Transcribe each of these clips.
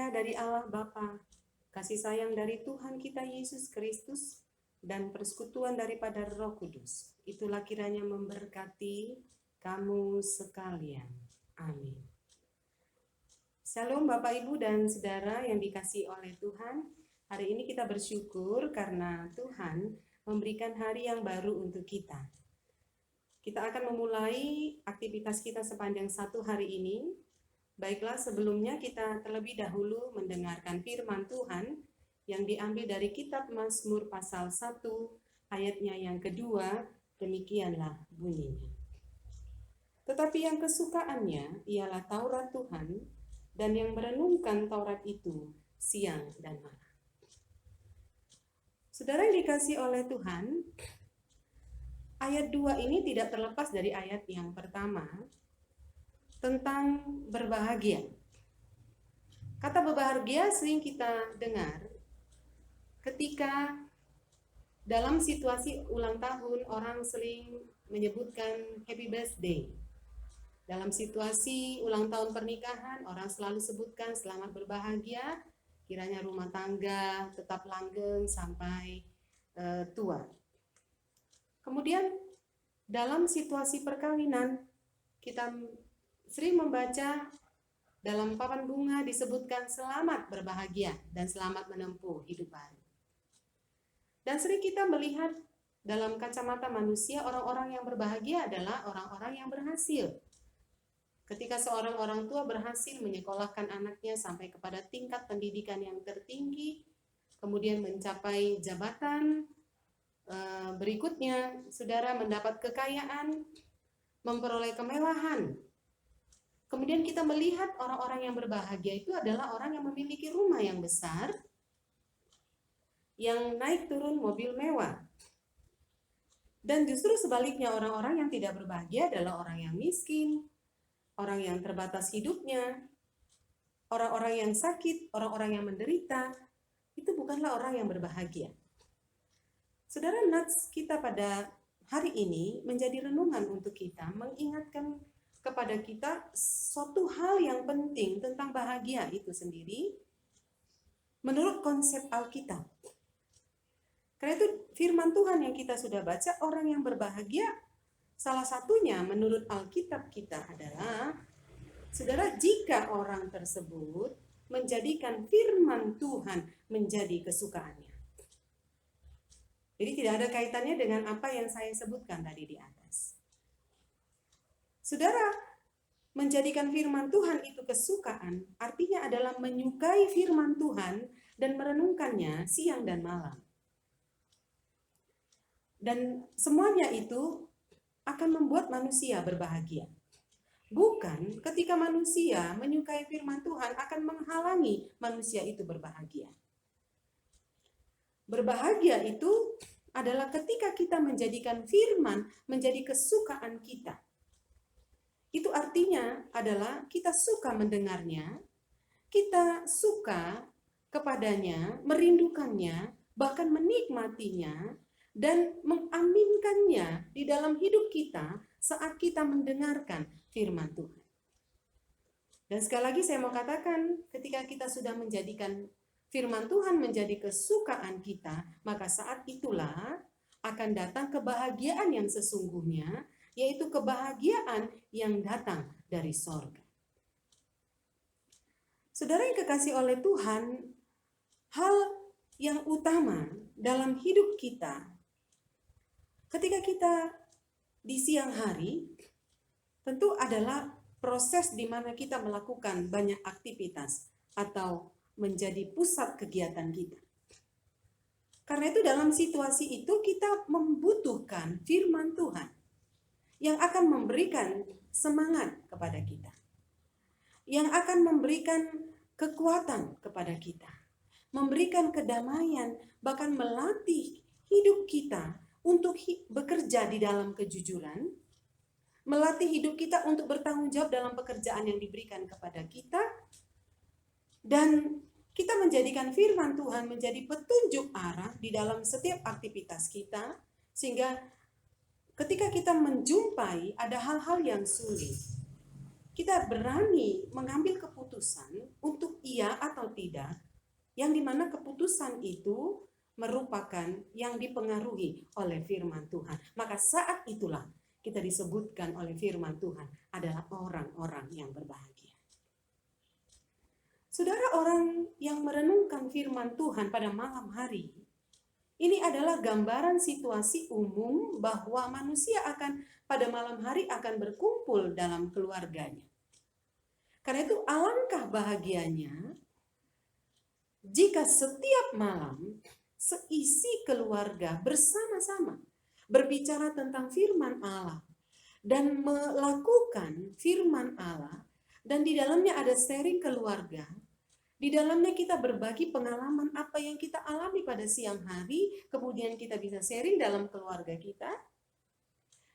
karya dari Allah Bapa, kasih sayang dari Tuhan kita Yesus Kristus, dan persekutuan daripada Roh Kudus. Itulah kiranya memberkati kamu sekalian. Amin. Shalom Bapak Ibu dan Saudara yang dikasihi oleh Tuhan. Hari ini kita bersyukur karena Tuhan memberikan hari yang baru untuk kita. Kita akan memulai aktivitas kita sepanjang satu hari ini. Baiklah, sebelumnya kita terlebih dahulu mendengarkan firman Tuhan yang diambil dari kitab Mazmur pasal 1 ayatnya yang kedua, demikianlah bunyinya. Tetapi yang kesukaannya ialah Taurat Tuhan, dan yang merenungkan Taurat itu siang dan malam. Saudara yang dikasihi oleh Tuhan, ayat 2 ini tidak terlepas dari ayat yang pertama tentang berbahagia. Kata berbahagia sering kita dengar ketika dalam situasi ulang tahun orang sering menyebutkan happy birthday. Dalam situasi ulang tahun pernikahan orang selalu sebutkan selamat berbahagia, kiranya rumah tangga tetap langgeng sampai tua. Kemudian dalam situasi perkawinan kita sering membaca dalam papan bunga disebutkan selamat berbahagia dan selamat menempuh hidup baru. Dan sering kita melihat dalam kacamata manusia orang-orang yang berbahagia adalah orang-orang yang berhasil. Ketika seorang orang tua berhasil menyekolahkan anaknya sampai kepada tingkat pendidikan yang tertinggi, kemudian mencapai jabatan, berikutnya saudara mendapat kekayaan, memperoleh kemewahan. Kemudian kita melihat orang-orang yang berbahagia itu adalah orang yang memiliki rumah yang besar, yang naik turun mobil mewah. Dan justru sebaliknya orang-orang yang tidak berbahagia adalah orang yang miskin, orang yang terbatas hidupnya, orang-orang yang sakit, orang-orang yang menderita. Itu bukanlah orang yang berbahagia. Saudara, nats kita pada hari ini menjadi renungan untuk kita, mengingatkan kepada kita suatu hal yang penting tentang bahagia itu sendiri menurut konsep Alkitab. Karena itu firman Tuhan yang kita sudah baca, orang yang berbahagia salah satunya menurut Alkitab kita adalah, saudara, jika orang tersebut menjadikan firman Tuhan menjadi kesukaannya. Jadi tidak ada kaitannya dengan apa yang saya sebutkan tadi di atas. Saudara, menjadikan firman Tuhan itu kesukaan artinya adalah menyukai firman Tuhan dan merenungkannya siang dan malam. Dan semuanya itu akan membuat manusia berbahagia. Bukan ketika manusia menyukai firman Tuhan akan menghalangi manusia itu berbahagia. Berbahagia itu adalah ketika kita menjadikan firman menjadi kesukaan kita. Itu artinya adalah kita suka mendengarnya, kita suka kepadanya, merindukannya, bahkan menikmatinya, dan mengaminkannya di dalam hidup kita saat kita mendengarkan firman Tuhan. Dan sekali lagi saya mau katakan, ketika kita sudah menjadikan firman Tuhan menjadi kesukaan kita, maka saat itulah akan datang kebahagiaan yang sesungguhnya, yaitu kebahagiaan yang datang dari sorga. Saudara yang kekasih oleh Tuhan, hal yang utama dalam hidup kita ketika kita di siang hari, tentu adalah proses di mana kita melakukan banyak aktivitas atau menjadi pusat kegiatan kita. Karena itu dalam situasi itu kita membutuhkan firman Tuhan yang akan memberikan semangat kepada kita, yang akan memberikan kekuatan kepada kita, memberikan kedamaian, bahkan melatih hidup kita untuk bekerja di dalam kejujuran, melatih hidup kita untuk bertanggung jawab dalam pekerjaan yang diberikan kepada kita, dan kita menjadikan firman Tuhan menjadi petunjuk arah di dalam setiap aktivitas kita, sehingga ketika kita menjumpai ada hal-hal yang sulit, kita berani mengambil keputusan untuk iya atau tidak, yang dimana keputusan itu merupakan yang dipengaruhi oleh firman Tuhan. Maka saat itulah kita disebutkan oleh firman Tuhan adalah orang-orang yang berbahagia. Saudara, orang yang merenungkan firman Tuhan pada malam hari, ini adalah gambaran situasi umum bahwa manusia akan pada malam hari akan berkumpul dalam keluarganya. Karena itu alangkah bahagianya jika setiap malam seisi keluarga bersama-sama berbicara tentang firman Allah dan melakukan firman Allah, dan di dalamnya ada sharing keluarga. Di dalamnya kita berbagi pengalaman apa yang kita alami pada siang hari, kemudian kita bisa sharing dalam keluarga kita,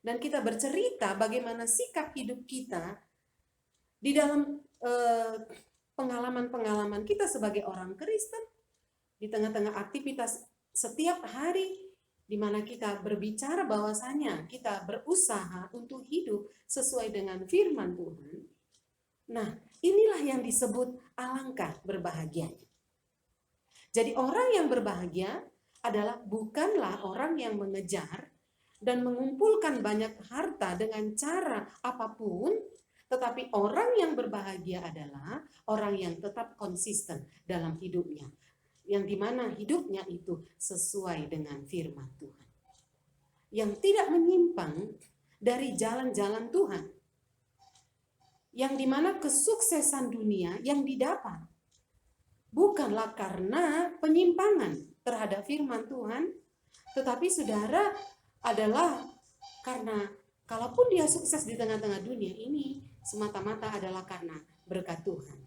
dan kita bercerita bagaimana sikap hidup kita di dalam pengalaman-pengalaman kita sebagai orang Kristen, di tengah-tengah aktivitas setiap hari, di mana kita berbicara bahwasanya kita berusaha untuk hidup sesuai dengan firman Tuhan. Nah, inilah yang disebut alangkah berbahagianya. Jadi orang yang berbahagia adalah bukanlah orang yang mengejar dan mengumpulkan banyak harta dengan cara apapun, tetapi orang yang berbahagia adalah orang yang tetap konsisten dalam hidupnya, yang dimana hidupnya itu sesuai dengan firman Tuhan, yang tidak menyimpang dari jalan-jalan Tuhan, yang dimana kesuksesan dunia yang didapat bukanlah karena penyimpangan terhadap firman Tuhan, tetapi saudara adalah karena kalaupun dia sukses di tengah-tengah dunia ini semata-mata adalah karena berkat Tuhan,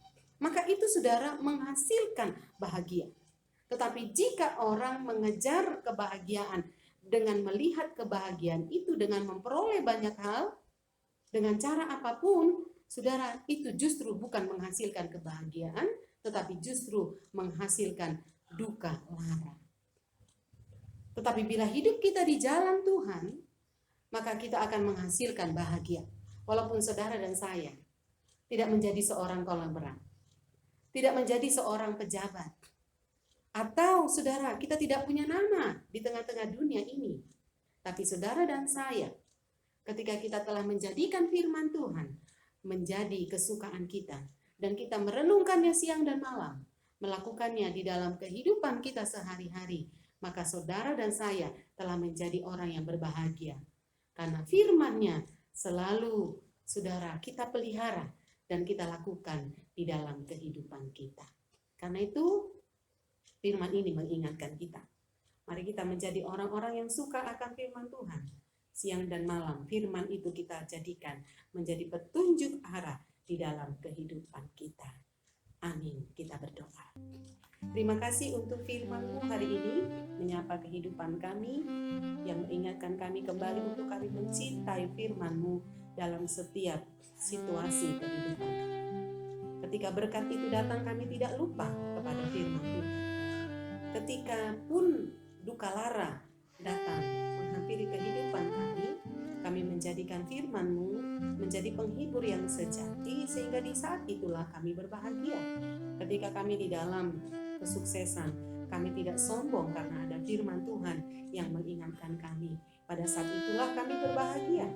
maka itu saudara menghasilkan bahagia. Tetapi jika orang mengejar kebahagiaan dengan melihat kebahagiaan itu dengan memperoleh banyak hal dengan cara apapun, saudara, itu justru bukan menghasilkan kebahagiaan, tetapi justru menghasilkan duka lara. Tetapi bila hidup kita di jalan Tuhan, maka kita akan menghasilkan bahagia. Walaupun saudara dan saya tidak menjadi seorang konglomerat, tidak menjadi seorang pejabat, atau saudara kita tidak punya nama di tengah-tengah dunia ini. Tapi saudara dan saya, ketika kita telah menjadikan firman Tuhan menjadi kesukaan kita, dan kita merenungkannya siang dan malam, melakukannya di dalam kehidupan kita sehari-hari, maka saudara dan saya telah menjadi orang yang berbahagia. Karena firman-Nya selalu saudara kita pelihara dan kita lakukan di dalam kehidupan kita. Karena itu firman ini mengingatkan kita. Mari kita menjadi orang-orang yang suka akan firman Tuhan. Siang dan malam firman itu kita jadikan menjadi petunjuk arah di dalam kehidupan kita. Amin. Kita berdoa. Terima kasih untuk firman-Mu hari ini menyapa kehidupan kami, yang mengingatkan kami kembali untuk kami mencintai firman-Mu dalam setiap situasi kehidupan kami. Ketika berkat itu datang, kami tidak lupa kepada firman Tuhan. Ketika pun duka lara datang menghampiri kehidupan kami menjadikan firman-Mu menjadi penghibur yang sejati, sehingga di saat itulah kami berbahagia. Ketika kami di dalam kesuksesan, kami tidak sombong karena ada firman Tuhan yang mengingatkan kami. Pada saat itulah kami berbahagia.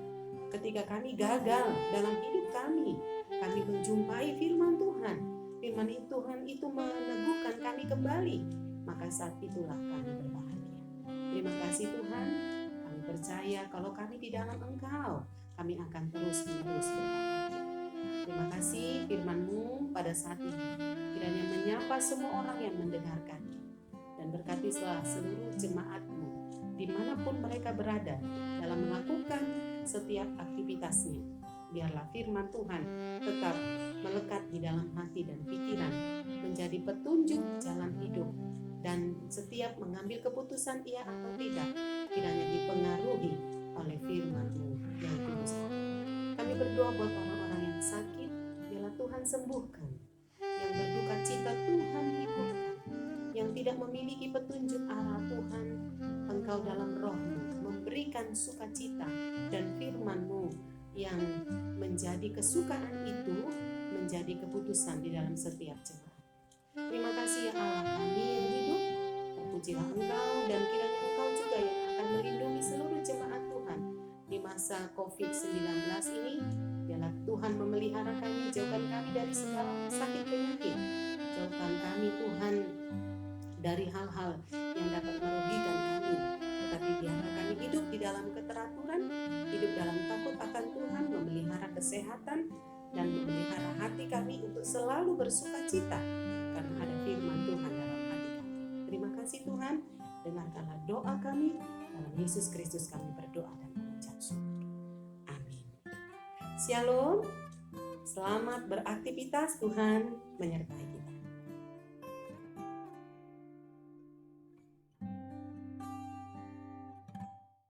Ketika kami gagal dalam hidup kami menjumpai firman Tuhan. Firman Tuhan itu meneguhkan kami kembali. Maka saat itulah kami berbahagia. Terima kasih Tuhan. Kami percaya kalau kami di dalam Engkau, kami akan terus-menerus berbahagia. Terima kasih firman-Mu pada saat ini. Kiranya menyapa semua orang yang mendengarkannya. Dan berkatilah seluruh jemaat-Mu dimanapun mereka berada dalam melakukan setiap aktivitasnya. Biarlah firman Tuhan tetap melekat di dalam hati dan pikiran, menjadi petunjuk jalan hidup, dan setiap mengambil keputusan iya atau tidak, kiranya dipengaruhi oleh firman-Mu yang kudus. Kami berdoa buat orang-orang yang sakit, biarlah Tuhan sembuhkan. Yang berduka cita Tuhan hiburkan. Yang tidak memiliki petunjuk arah Tuhan, Engkau dalam roh-Mu memberikan sukacita dan firman-Mu yang menjadi kesukaan itu menjadi keputusan di dalam setiap jemaat. Terima kasih ya Allah kami yang hidup, terpujilah Engkau, dan kiranya Engkau juga yang akan melindungi seluruh jemaat Tuhan di masa COVID-19 ini. Biarlah Tuhan memelihara kami, jauhkan kami dari segala sakit penyakit, jauhkan kami Tuhan dari hal-hal yang dapat merugikan kami, tetapi biarlah kami hidup di dalam keteraturan, hidup dalam takut akan Tuhan, memelihara kesehatan dan memelihara hati kami untuk selalu bersuka cita karena ada firman Tuhan dalam hati kami. Terima kasih Tuhan, dengarkanlah doa kami, dalam Yesus Kristus kami berdoa dan mengucap syukur. Amin. Shalom, selamat beraktivitas, Tuhan menyertai.